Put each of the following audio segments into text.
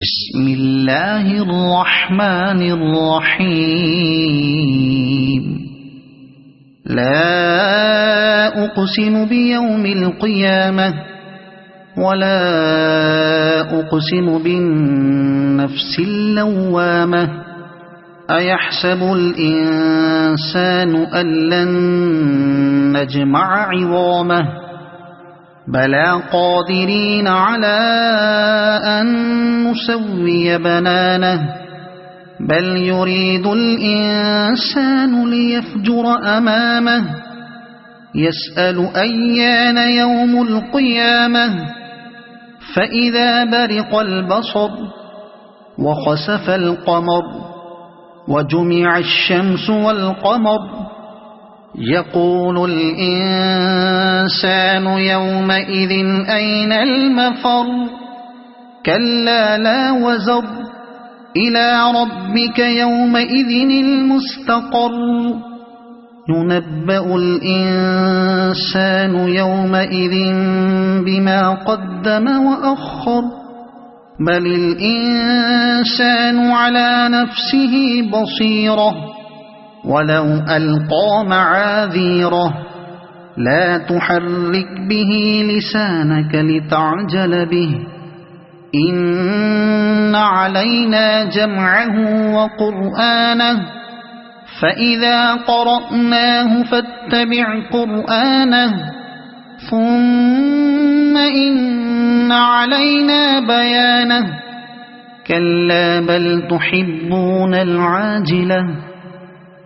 بسم الله الرحمن الرحيم. لا أقسم بيوم القيامة ولا أقسم بالنفس اللوامة. أيحسب الإنسان أن لن نجمع عظامه بلى قادرين على أن نسوي بنانه بل يريد الإنسان ليفجر أمامه يسأل أيان يوم القيامة فإذا برق البصر وخسف القمر وجمع الشمس والقمر يقول الإنسان يومئذ أين المفر كلا لا وزر إلى ربك يومئذ المستقر ينبأ الإنسان يومئذ بما قدم وأخر بل الإنسان على نفسه بصيرة ولو ألقى معاذيره لا تحرك به لسانك لتعجل به إن علينا جمعه وقرآنه فإذا قرأناه فاتبع قرآنه ثم إن علينا بيانه كلا بل تحبون العاجلة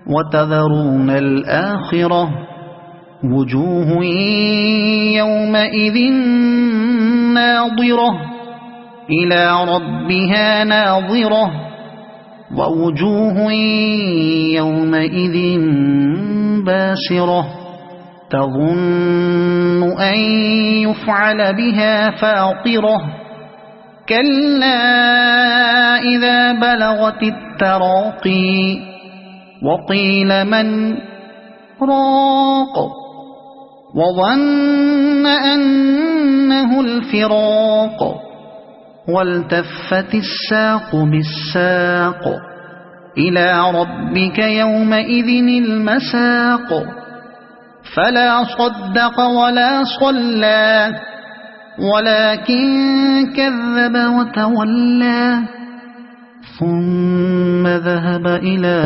وتذرون الآخرة وجوه يومئذ ناظرة إلى ربها ناظرة ووجوه يومئذ باسرة تظن أن يفعل بها فاقرة كلا إذا بلغت التراقي وقيل من راق وظن أنه الفراق والتفت الساق بالساق إلى ربك يومئذ المساق فلا صدق ولا صلى ولكن كذب وتولى ثم ذهب إلى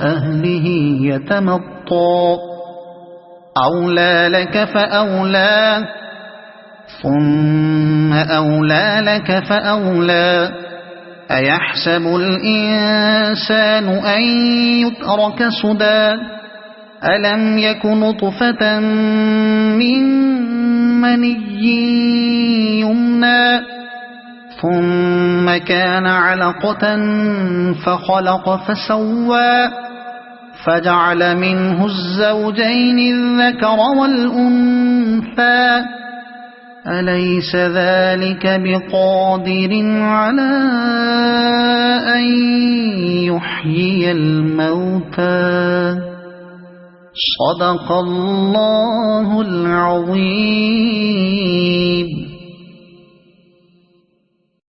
أهله يتمطى أولى لك فأولى ثم أولى لك فأولى أيحسب الإنسان أن يترك سدى ألم يك نطفة من مني يمنى ثم كان علقة فخلق فسوى فجعل منه الزوجين الذكر والأنثى أليس ذلك بقادر على أن يحيي الموتى صدق الله العظيم.